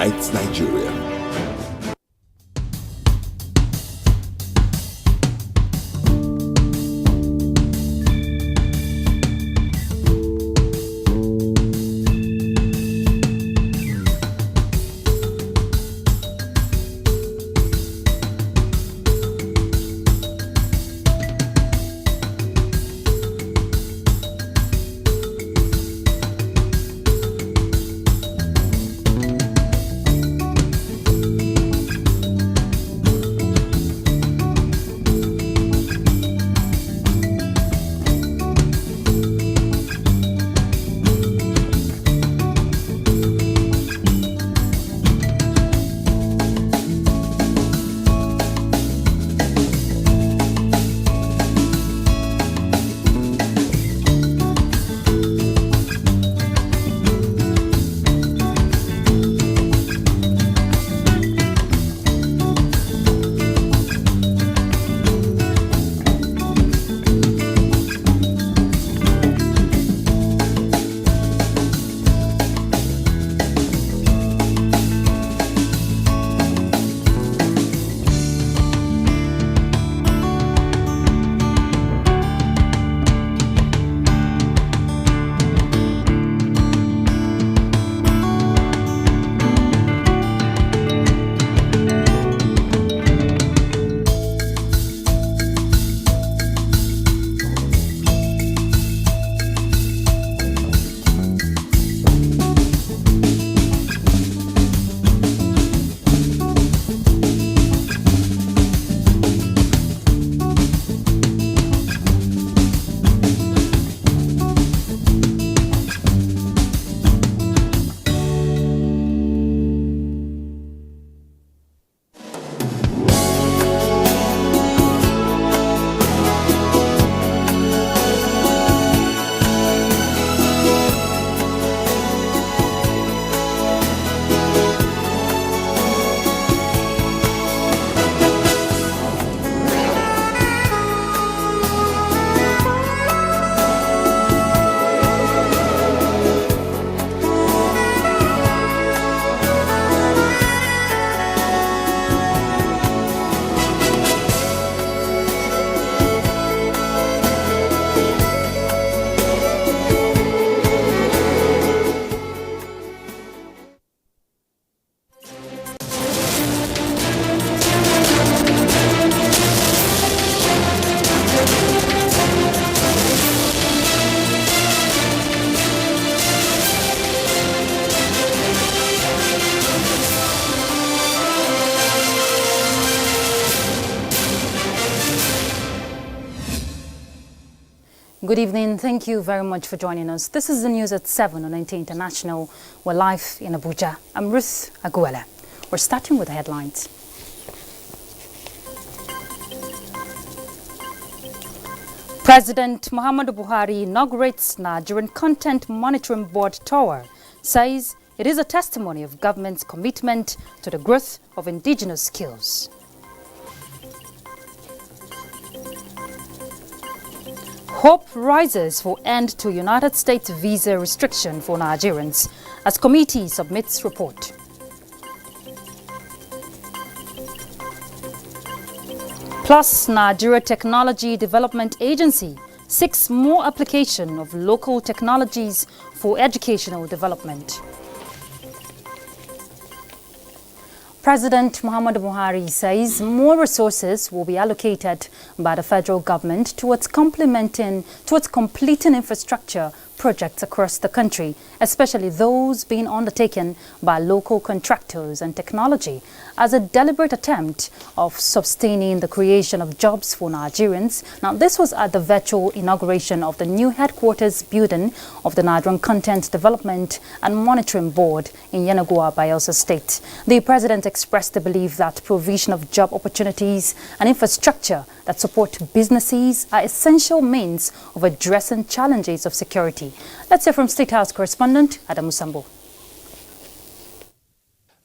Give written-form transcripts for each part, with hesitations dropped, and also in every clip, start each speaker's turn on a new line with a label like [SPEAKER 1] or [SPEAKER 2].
[SPEAKER 1] unites Nigeria.
[SPEAKER 2] Good evening. Thank you very much for joining us. This is the news at 7 on NTA International. We're live in Abuja. I'm Ruth Aguela. We're starting with the headlines. President Muhammadu Buhari inaugurates Nigerian Content Monitoring Board Tower, says it is a testimony of government's commitment to the growth of indigenous skills. Hope rises for end to United States visa restriction for Nigerians as committee submits report. Plus, Nigeria Technology Development Agency seeks more application of local technologies for educational development. President Muhammadu Buhari says more resources will be allocated by the federal government towards completing infrastructure projects across the country, especially those being undertaken by local contractors and technology, as a deliberate attempt of sustaining the creation of jobs for Nigerians. Now, this was at the virtual inauguration of the new headquarters building of the Nigerian Content Development and Monitoring Board in Yenagoa, Bayelsa State. The president expressed the belief that provision of job opportunities and infrastructure that support businesses are essential means of addressing challenges of security. Let's hear from State House correspondent Adamu Sambo.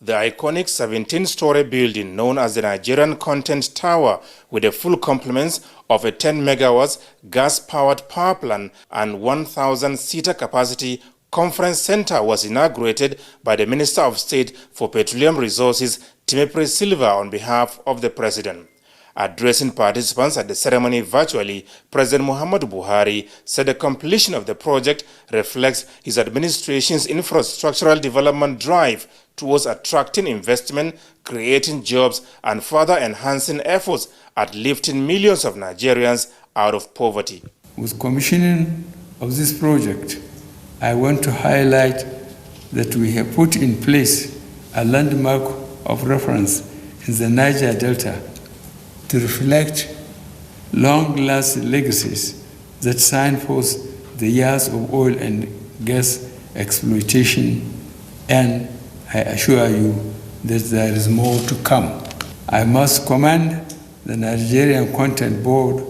[SPEAKER 3] The iconic 17-story building known as the Nigerian Content Tower, with the full complements of a 10 megawatts gas-powered power plant and 1,000-seater capacity Conference Center was inaugurated by the Minister of State for Petroleum Resources, Timothy Silva, on behalf of the President. Addressing participants at the ceremony virtually, President Muhammadu Buhari said the completion of the project reflects his administration's infrastructural development drive towards attracting investment, creating jobs, and further enhancing efforts at lifting millions of Nigerians out of poverty.
[SPEAKER 1] With commissioning of this project, I want to highlight that we have put in place a landmark of reference in the Niger Delta to reflect long-lasting legacies that signpost the years of oil and gas exploitation, and I assure you that there is more to come. I must commend the Nigerian Content Board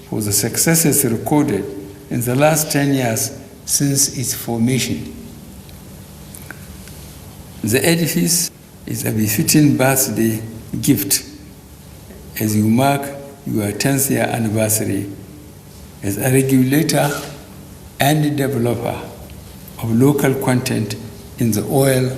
[SPEAKER 1] for the successes recorded in the last 10 years since its formation. The edifice is a befitting birthday gift as you mark your 10th year anniversary as a regulator and developer of local content in the oil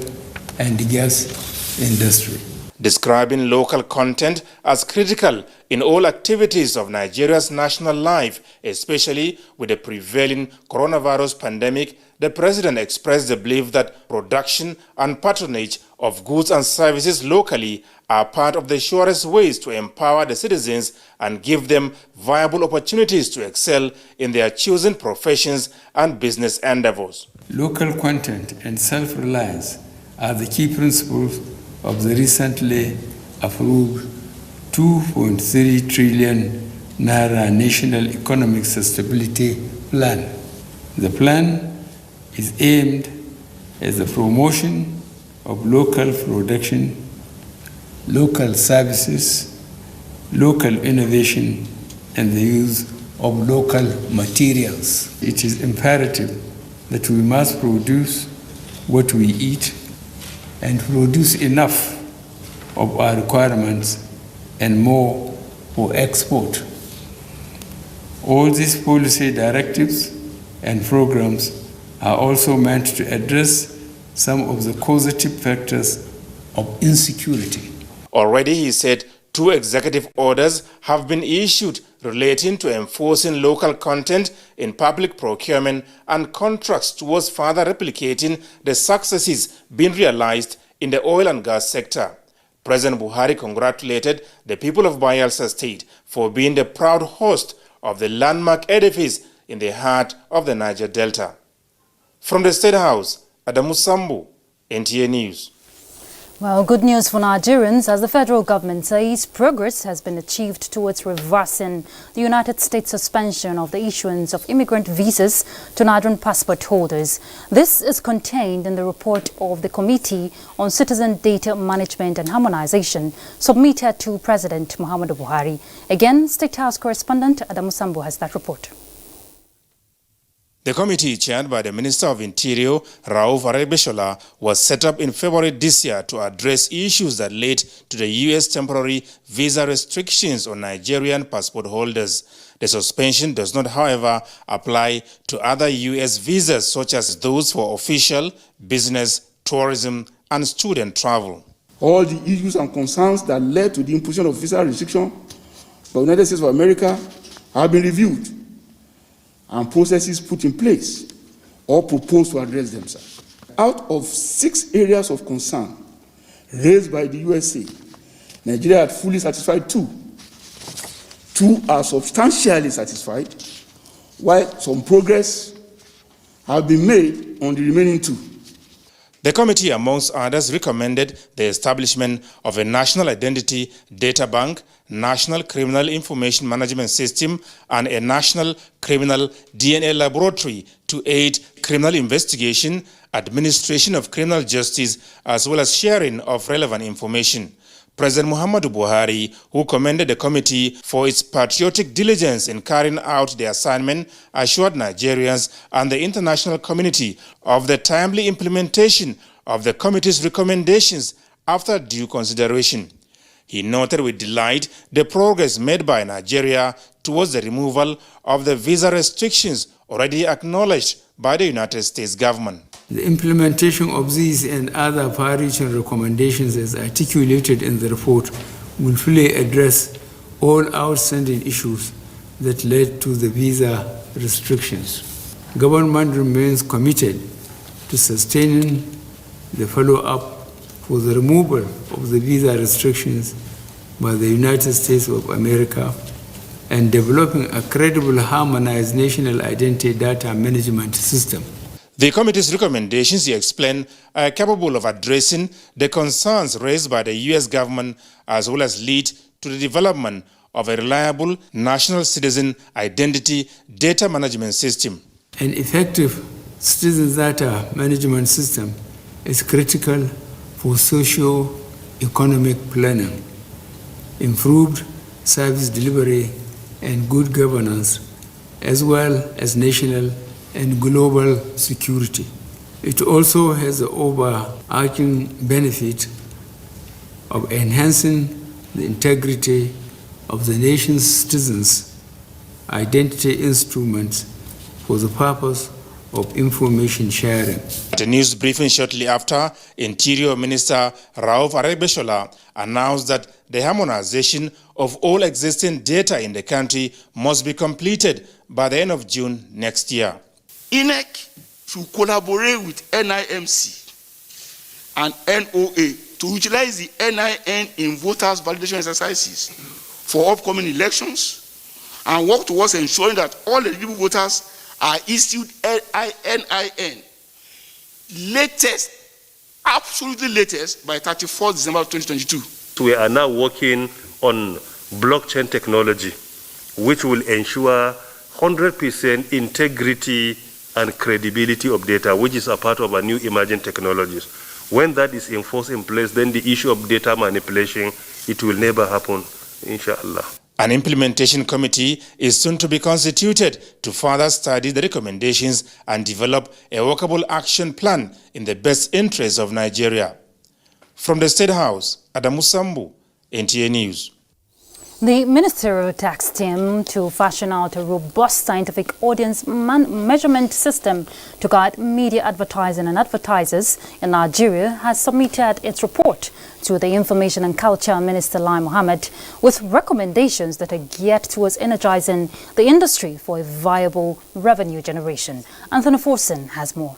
[SPEAKER 1] and gas industry.
[SPEAKER 3] Describing local content as critical in all activities of Nigeria's national life, especially with the prevailing coronavirus pandemic, the President expressed the belief that production and patronage of goods and services locally are part of the surest ways to empower the citizens and give them viable opportunities to excel in their chosen professions and business endeavors.
[SPEAKER 1] Local content and self-reliance are the key principles of the recently approved 2.3 trillion naira National Economic Sustainability Plan. The plan is aimed at the promotion of local production, local services, local innovation, and the use of local materials. It is imperative that we must produce what we eat and produce enough of our requirements and more for export. All these policy directives and programs are also meant to address some of the causative factors of insecurity.
[SPEAKER 3] Already, he said, 2 executive orders have been issued relating to enforcing local content in public procurement and contracts towards further replicating the successes being realized in the oil and gas sector. President Buhari congratulated the people of Bayelsa State for being the proud host of the landmark edifice in the heart of the Niger Delta. From the State House, Adamu Sambu, NTA News.
[SPEAKER 2] Well, good news for Nigerians as the federal government says progress has been achieved towards reversing the United States suspension of the issuance of immigrant visas to Nigerian passport holders. This is contained in the report of the Committee on Citizen Data Management and Harmonization submitted to President Muhammadu Buhari. Again, State House correspondent Adamu Sambu has that report.
[SPEAKER 3] The committee, chaired by the Minister of Interior, Rauf Aregbesola, was set up in February this year to address issues that led to the U.S. temporary visa restrictions on Nigerian passport holders. The suspension does not, however, apply to other U.S. visas such as those for official, business, tourism, and student travel.
[SPEAKER 4] All the issues and concerns that led to the imposition of visa restriction by the United States of America have been reviewed and processes put in place or proposed to address them, sir. Out of 6 areas of concern raised by the USA, Nigeria had fully satisfied 2. 2 are substantially satisfied, while some progress have been made on the remaining 2.
[SPEAKER 3] The committee, amongst others, recommended the establishment of a National Identity Data Bank, National Criminal Information Management System, and a National Criminal DNA Laboratory to aid criminal investigation, administration of criminal justice, as well as sharing of relevant information. President Muhammadu Buhari, who commended the committee for its patriotic diligence in carrying out the assignment, assured Nigerians and the international community of the timely implementation of the committee's recommendations after due consideration. He noted with delight the progress made by Nigeria towards the removal of the visa restrictions already acknowledged by the United States government.
[SPEAKER 1] The implementation of these and other far-reaching recommendations as articulated in the report will fully address all outstanding issues that led to the visa restrictions. Government remains committed to sustaining the follow-up for the removal of the visa restrictions by the United States of America and developing a credible, harmonized national identity data management system.
[SPEAKER 3] The committee's recommendations, he explained, are capable of addressing the concerns raised by the U.S. government as well as lead to the development of a reliable national citizen identity data management system.
[SPEAKER 1] An effective citizen data management system is critical for socio-economic planning, improved service delivery, and good governance, as well as national and global security. It also has the overarching benefit of enhancing the integrity of the nation's citizens' identity instruments for the purpose of information sharing.
[SPEAKER 3] At a news briefing shortly after, Interior Minister Rauf Aregbesola announced that the harmonization of all existing data in the country must be completed by the end of June next year.
[SPEAKER 4] INEC should collaborate with NIMC and NOA to utilize the NIN in voters' validation exercises for upcoming elections and work towards ensuring that all eligible voters are issued NIN latest, absolutely latest, by 31st December 2022.
[SPEAKER 5] We are now working on blockchain technology, which will ensure 100% integrity and credibility of data, which is a part of our new emerging technologies. When that is enforced in place, then the issue of data manipulation, it will never happen, inshallah.
[SPEAKER 3] An implementation committee is soon to be constituted to further study the recommendations and develop a workable action plan in the best interest of Nigeria. From the State House, Adamu Sambu, NTA News.
[SPEAKER 2] The ministerial task team to fashion out a robust scientific audience measurement system to guide media advertising and advertisers in Nigeria has submitted its report to the Information and Culture Minister Lai Mohammed with recommendations that are geared towards energizing the industry for a viable revenue generation. Anthony Forson has more.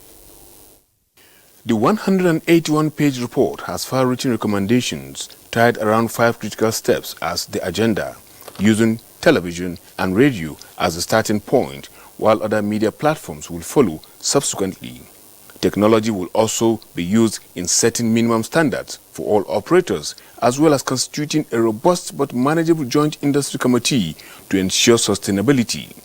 [SPEAKER 6] The 181-page report has far-reaching recommendations tied around 5 critical steps as the agenda, using television and radio as a starting point, while other media platforms will follow subsequently. Technology will also be used in setting minimum standards for all operators, as well as constituting a robust but manageable joint industry committee to ensure sustainability.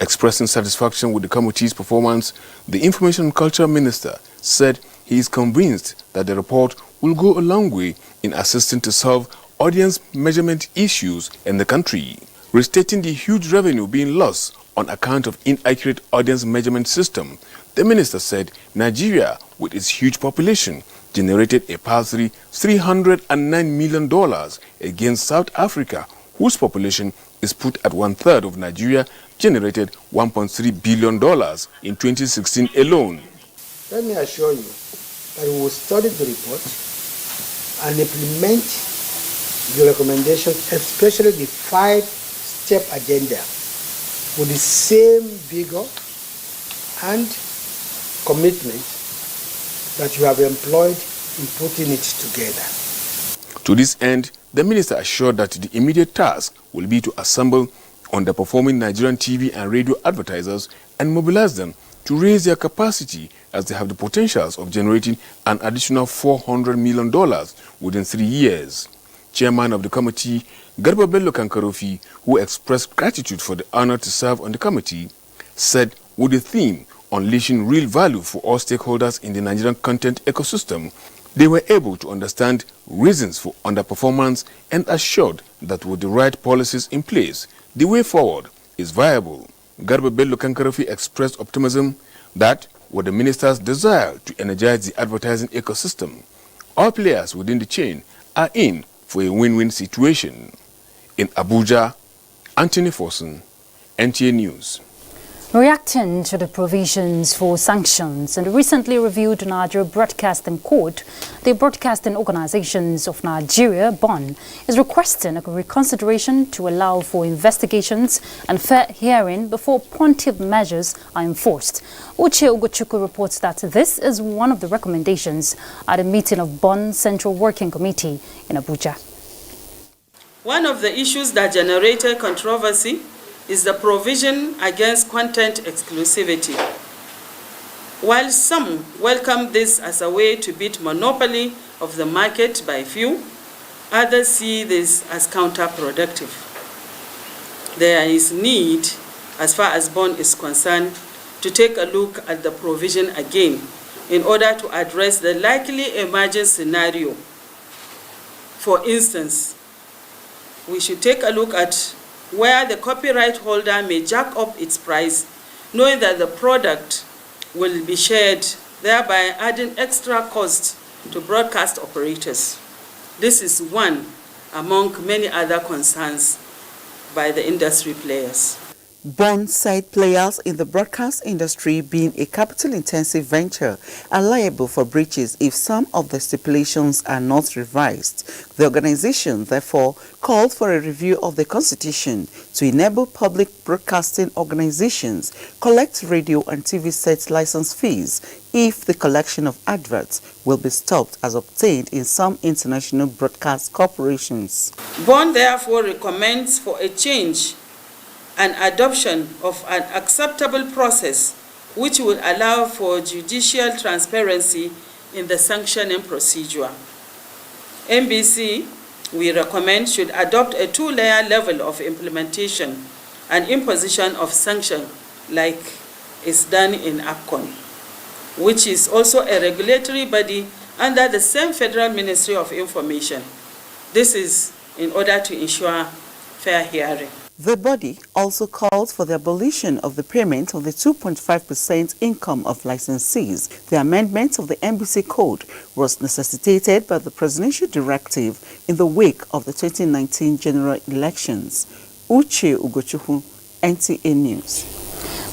[SPEAKER 6] Expressing satisfaction with the committee's performance, the Information and Culture Minister said he is convinced that the report will go a long way in assisting to solve audience measurement issues in the country, restating the huge revenue being lost on account of inaccurate audience measurement system. The minister said Nigeria, with its huge population, generated a paltry $309 million against South Africa, whose population is put at 1/3 of Nigeria, generated $1.3 billion in 2016 alone.
[SPEAKER 7] Let me assure you that we will study the report and implement the recommendations, especially the 5-step agenda, with the same vigor and commitment that you have employed in putting it together.
[SPEAKER 6] To this end, the minister assured that the immediate task will be to assemble underperforming Nigerian TV and radio advertisers and mobilize them to raise their capacity, as they have the potentials of generating an additional $400 million within 3 years. Chairman of the committee, Garba Bello Kankarofi, who expressed gratitude for the honor to serve on the committee, said with the theme unleashing real value for all stakeholders in the Nigerian content ecosystem, they were able to understand reasons for underperformance and assured that with the right policies in place, the way forward is viable. Garba Bello Kankarofi expressed optimism that with the minister's desire to energize the advertising ecosystem, all players within the chain are in for a win-win situation. In Abuja, Anthony Forson, NTA News.
[SPEAKER 2] Reacting to the provisions for sanctions in the recently reviewed Nigeria Broadcasting Code, the Broadcasting Organizations of Nigeria, BON, is requesting a reconsideration to allow for investigations and fair hearing before punitive measures are enforced. Uche Ugochukwu reports that this is one of the recommendations at a meeting of BON Central Working Committee in Abuja.
[SPEAKER 8] One of the issues that generated controversy is the provision against content exclusivity. While some welcome this as a way to beat monopoly of the market by few, others see this as counterproductive. There is need, as far as BON is concerned, to take a look at the provision again in order to address the likely emerging scenario. For instance, we should take a look at where the copyright holder may jack up its price, knowing that the product will be shared, thereby adding extra cost to broadcast operators. This is one among many other concerns by the industry players.
[SPEAKER 9] BON side players in the broadcast industry, being a capital-intensive venture, are liable for breaches if some of the stipulations are not revised. The organization, therefore, called for a review of the Constitution to enable public broadcasting organizations collect radio and TV set license fees if the collection of adverts will be stopped as obtained in some international broadcast corporations.
[SPEAKER 8] BON therefore recommends for a change and adoption of an acceptable process which will allow for judicial transparency in the sanctioning procedure. NBC, we recommend, should adopt a two-layer level of implementation and imposition of sanction like is done in APCON, which is also a regulatory body under the same Federal Ministry of Information. This is in order to ensure fair hearing.
[SPEAKER 9] The body also called for the abolition of the payment of the 2.5% income of licensees. The amendment of the NBC Code was necessitated by the presidential directive in the wake of the 2019 general elections. Uche Ugochukwu, NTA News.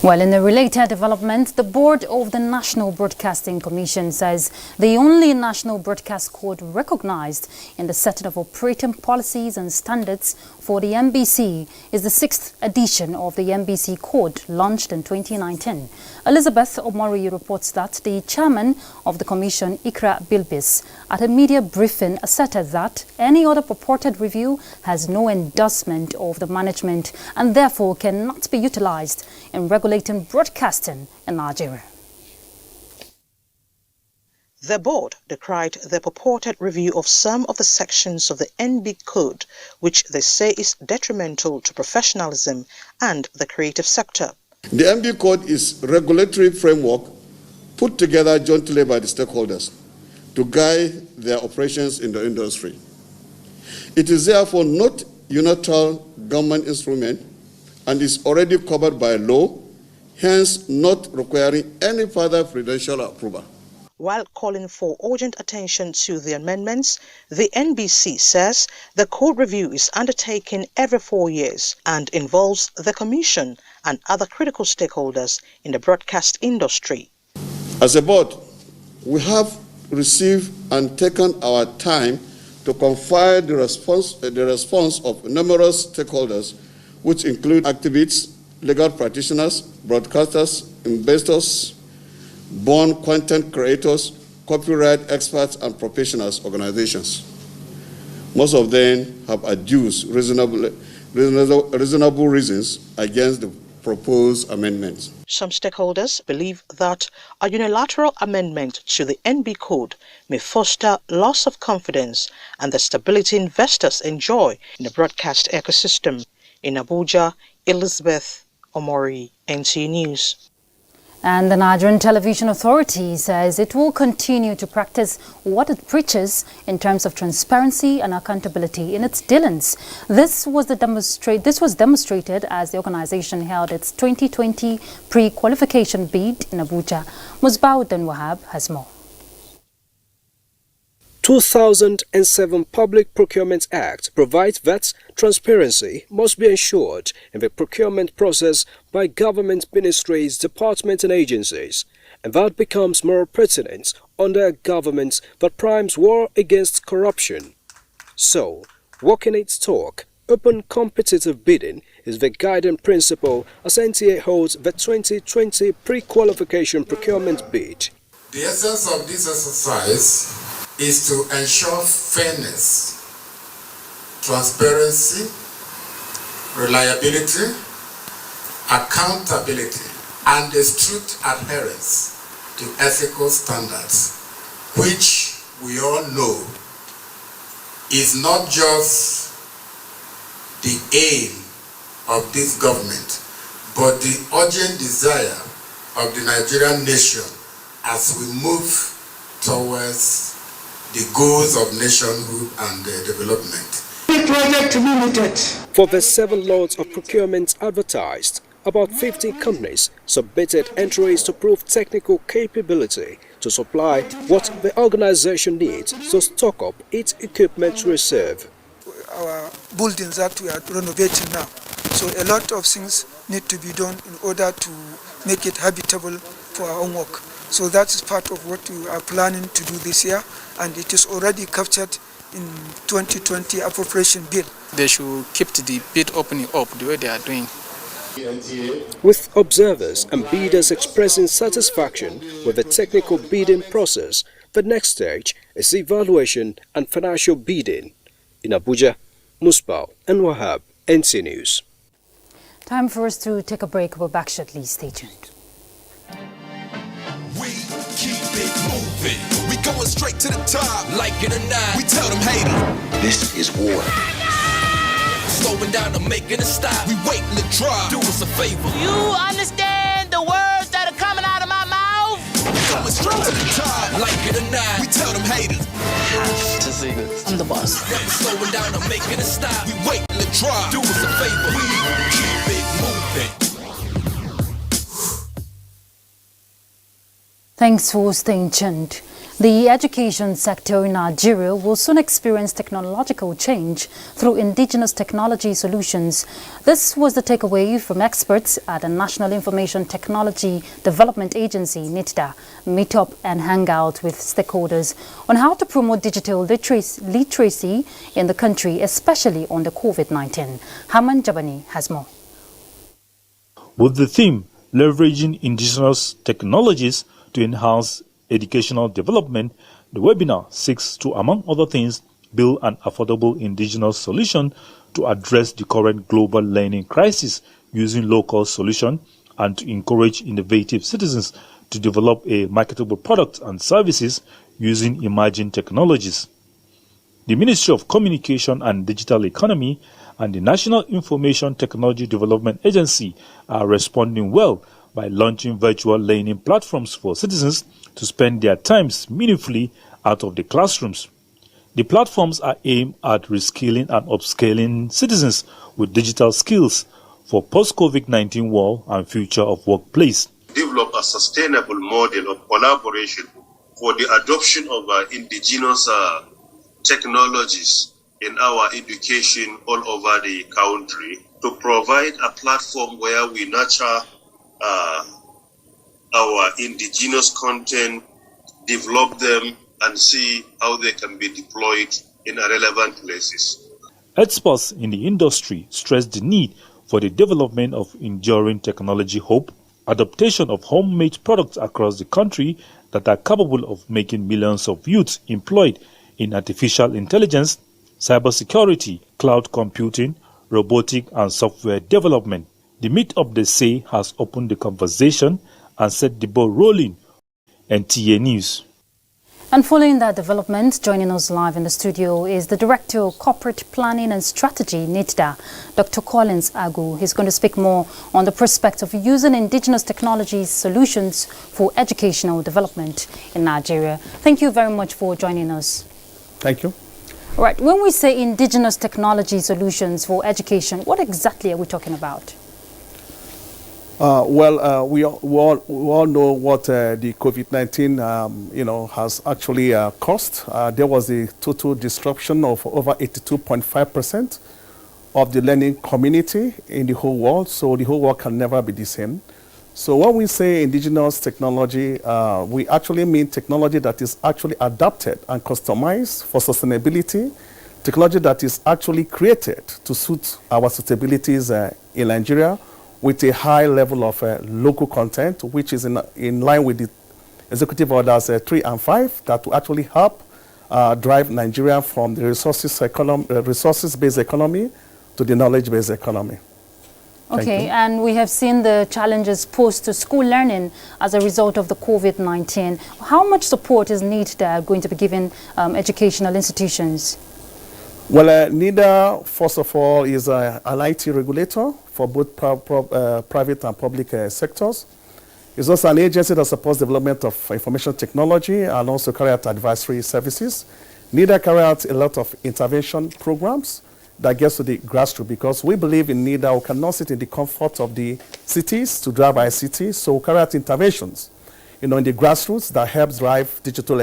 [SPEAKER 2] Well, in a related development, the board of the National Broadcasting Commission says the only National Broadcast Code recognized in the setting of operating policies and standards for the NBC is the 6th edition of the NBC Code, launched in 2019. Elizabeth Omori reports that the chairman of the commission, Ikra Bilbis, at a media briefing asserted that any other purported review has no endorsement of the management and therefore cannot be utilized in regulating broadcasting in Nigeria.
[SPEAKER 10] The board decried the purported review of some of the sections of the NB Code, which they say is detrimental to professionalism and the creative sector.
[SPEAKER 4] The NB Code is a regulatory framework put together jointly by the stakeholders to guide their operations in the industry. It is therefore not a unilateral government instrument and is already covered by law, hence not requiring any further prudential approval.
[SPEAKER 10] While calling for urgent attention to the amendments, the NBC says the code review is undertaken every 4 years and involves the Commission and other critical stakeholders in the broadcast industry.
[SPEAKER 4] As a board, we have received and taken our time to confide the response of numerous stakeholders, which include activists, legal practitioners, broadcasters, investors, born content creators, copyright experts, and professionals organizations. Most of them have adduced reasonable reasons against the proposed amendments.
[SPEAKER 10] Some stakeholders believe that a unilateral amendment to the NB Code may foster loss of confidence and the stability investors enjoy in the broadcast ecosystem. In Abuja, Elizabeth Omori, NTA News.
[SPEAKER 2] And the Nigerian Television Authority says it will continue to practice what it preaches in terms of transparency and accountability in its dealings. This was demonstrated as the organization held its 2020 pre-qualification bid in Abuja. Musbauddin Wahab has more.
[SPEAKER 11] 2007 Public Procurement Act provides that transparency must be ensured in the procurement process by government ministries, departments and agencies, and that becomes more pertinent under a government that primes war against corruption. So, walking its talk, open competitive bidding is the guiding principle as NTA holds the 2020 pre-qualification procurement bid.
[SPEAKER 12] The essence of this exercise is to ensure fairness, transparency, reliability, accountability, and a strict adherence to ethical standards, which we all know is not just the aim of this government, but the urgent desire of the Nigerian nation as we move towards the goals of nationhood and development.
[SPEAKER 11] For the 7 lots of procurement advertised, about 15 companies submitted entries to prove technical capability to supply what the organization needs to stock up its equipment reserve.
[SPEAKER 13] Our buildings that we are renovating now, so a lot of things need to be done in order to make it habitable for our own work. So that is part of what we are planning to do this year, and it is already captured in 2020 appropriation bill.
[SPEAKER 14] They should keep the bid opening up the way they are doing.
[SPEAKER 11] With observers and bidders expressing satisfaction with the technical bidding process, the next stage is evaluation and financial bidding. In Abuja, Musbao and Wahab, NC News.
[SPEAKER 2] Time for us to take a break. We're back shortly. Stay tuned.
[SPEAKER 15] We keep it moving. We going straight to the top, like it or not. We tell them haters, this is war. Slowing down and making a stop. We waiting to drop. Do us a favor.
[SPEAKER 16] You understand the words that are coming out of my mouth?
[SPEAKER 15] Going straight to the top, like it or not. We tell them haters,
[SPEAKER 16] have to see this. I'm the boss.
[SPEAKER 15] Slowing down and making a stop. We waiting to drop. Do us a favor. We keep it moving.
[SPEAKER 2] Thanks for staying tuned. The education sector in Nigeria will soon experience technological change through indigenous technology solutions. This was the takeaway from experts at the National Information Technology Development Agency, NITDA, meet up and hang out with stakeholders on how to promote digital literacy in the country, especially on the COVID-19. Haman Jabani has more.
[SPEAKER 17] With the theme, leveraging indigenous technologies to enhance educational development, the webinar seeks to, among other things, build an affordable indigenous solution to address the current global learning crisis using local solutions and to encourage innovative citizens to develop a marketable product and services using emerging technologies. The Ministry of Communication and Digital Economy and the National Information Technology Development Agency are responding well by launching virtual learning platforms for citizens to spend their times meaningfully out of the classrooms. The platforms are aimed at reskilling and upscaling citizens with digital skills for post-COVID-19 world and future of workplace.
[SPEAKER 18] Develop a sustainable model of collaboration for the adoption of indigenous technologies in our education all over the country, to provide a platform where we nurture our indigenous content, develop them, and see how they can be deployed in relevant places.
[SPEAKER 17] Experts in the industry stress the need for the development of enduring technology hub, adaptation of homemade products across the country that are capable of making millions of youths employed in artificial intelligence, cybersecurity, cloud computing, robotic and software development. The meetup, they say, has opened the conversation and set the ball rolling. NTA News.
[SPEAKER 2] And following that development, joining us live in the studio is the Director of Corporate Planning and Strategy, NITDA, Dr. Collins Agu. He's going to speak more on the prospect of using indigenous technology solutions for educational development in Nigeria. Thank you very much for joining us.
[SPEAKER 19] Thank you.
[SPEAKER 2] All right, when we say indigenous technology solutions for education, what exactly are we talking about?
[SPEAKER 19] We all know what the COVID-19 has actually caused. There was a total disruption of over 82.5% of the learning community in the whole world. So the whole world can never be the same. So when we say indigenous technology, we actually mean technology that is actually adapted and customized for sustainability, technology that is actually created to suit our suitabilities in Nigeria, with a high level of local content, which is in line with the Executive Orders 3 and 5, that will actually help drive Nigeria from the resources-based economy to the knowledge-based economy.
[SPEAKER 2] Okay, and we have seen the challenges posed to school learning as a result of the COVID-19. How much support is needed going to be given educational institutions?
[SPEAKER 19] Well, NIDA, first of all, is an IT regulator for both private and public sectors. It's also an agency that supports development of information technology and also carry out advisory services. NIDA carry out a lot of intervention programs that gets to the grassroots, because we believe in NIDA, we cannot sit in the comfort of the cities to drive ICT, so we carry out interventions, in the grassroots that helps drive digital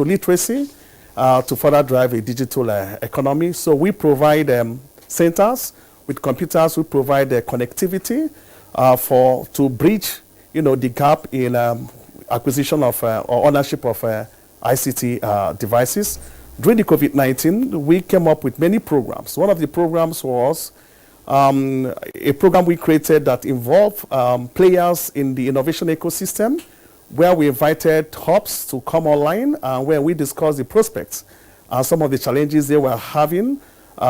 [SPEAKER 19] literacy, to further drive a digital economy. So we provide centers with computers. We provide connectivity to bridge, the gap in acquisition of or ownership of ICT devices. During the COVID-19, we came up with many programs. One of the programs was a program we created that involved players in the innovation ecosystem, where we invited hubs to come online and where we discussed the prospects and some of the challenges they were having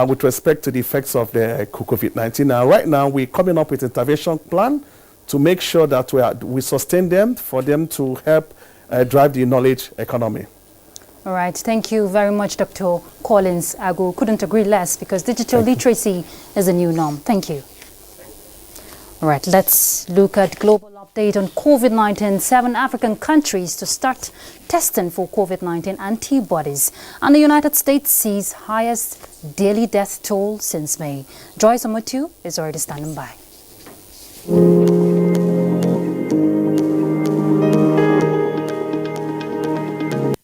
[SPEAKER 19] with respect to the effects of the COVID-19. Now, right now, we're coming up with an intervention plan to make sure that we sustain them, for them to help drive the knowledge economy.
[SPEAKER 2] All right, thank you very much, Dr. Collins Agu. Couldn't agree less, because digital literacy is a new norm. Thank you. All right, let's look at global update on COVID-19. 7 African countries to start testing for COVID-19 antibodies. And the United States sees highest daily death toll since May. Joyce Omotu is already standing by.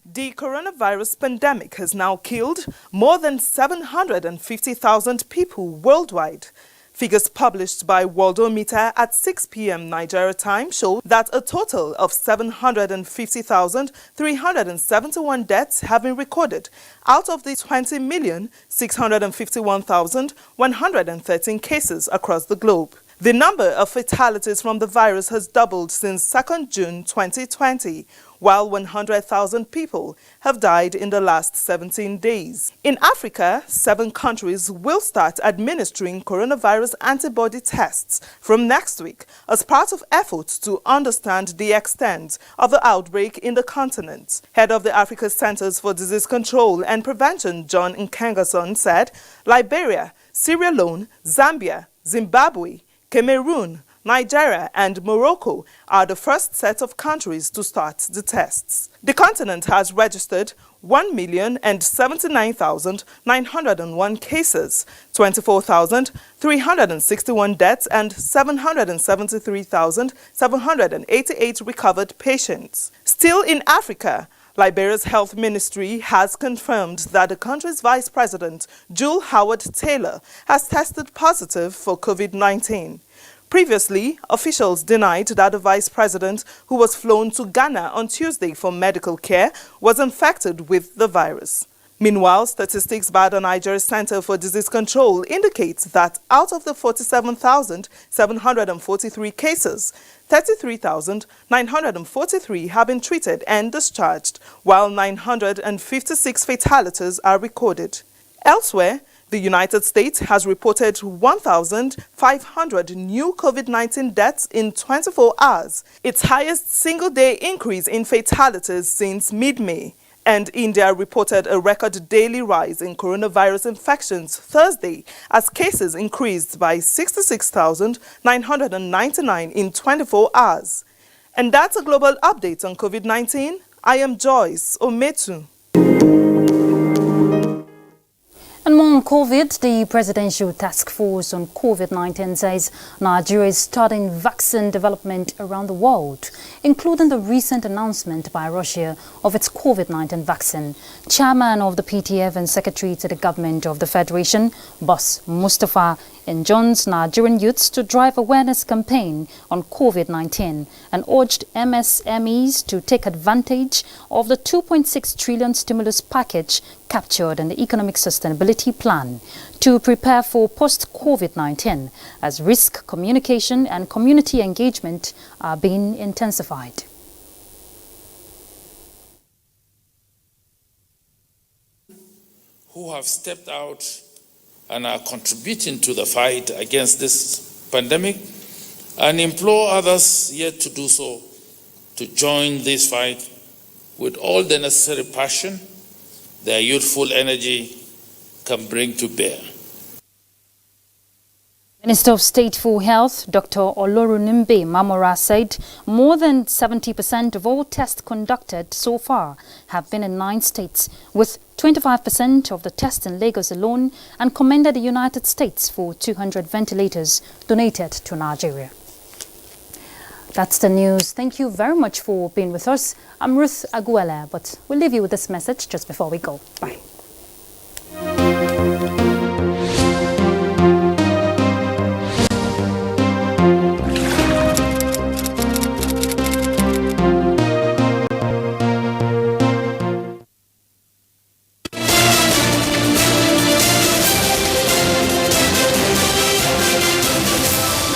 [SPEAKER 20] The coronavirus pandemic has now killed more than 750,000 people worldwide. Figures published by Worldometer at 6 p.m. Nigeria time show that a total of 750,371 deaths have been recorded out of the 20,651,113 cases across the globe. The number of fatalities from the virus has doubled since 2nd June 2020, while 100,000 people have died in the last 17 days. In Africa, 7 countries will start administering coronavirus antibody tests from next week as part of efforts to understand the extent of the outbreak in the continent. Head of the Africa Centers for Disease Control and Prevention, John Nkengason, said Liberia, Sierra Leone, Zambia, Zimbabwe, Cameroon, Nigeria and Morocco are the first set of countries to start the tests. The continent has registered 1,079,901 cases, 24,361 deaths and 773,788 recovered patients. Still in Africa, Liberia's health ministry has confirmed that the country's vice president, Jules Howard Taylor, has tested positive for COVID-19. Previously, officials denied that the vice president, who was flown to Ghana on Tuesday for medical care, was infected with the virus. Meanwhile, statistics by the Nigeria Center for Disease Control indicates that out of the 47,743 cases, 33,943 have been treated and discharged, while 956 fatalities are recorded. Elsewhere, the United States has reported 1,500 new COVID-19 deaths in 24 hours, its highest single-day increase in fatalities since mid-May. And India reported a record daily rise in coronavirus infections Thursday as cases increased by 66,999 in 24 hours. And that's a global update on COVID-19. I am Joyce Ometu.
[SPEAKER 2] And more on COVID, the Presidential Task Force on COVID-19 says Nigeria is starting vaccine development around the world, including the recent announcement by Russia of its COVID-19 vaccine. Chairman of the PTF and Secretary to the Government of the Federation, Boss Mustafa, enjoins Nigerian youths to drive awareness campaign on COVID-19 and urged MSMEs to take advantage of the 2.6 trillion stimulus package captured in the Economic Sustainability Plan to prepare for post-COVID-19 as risk communication and community engagement are being intensified.
[SPEAKER 21] Who have stepped out and are contributing to the fight against this pandemic, and implore others yet to do so to join this fight with all the necessary passion their youthful energy can bring to bear.
[SPEAKER 2] Minister of State for Health, Dr. Olorunimbe Mamora, said more than 70% of all tests conducted so far have been in 9 states, with 25% of the tests in Lagos alone, and commended the United States for 200 ventilators donated to Nigeria. That's the news. Thank you very much for being with us. I'm Ruth Aguela, but we'll leave you with this message just before we go. Bye.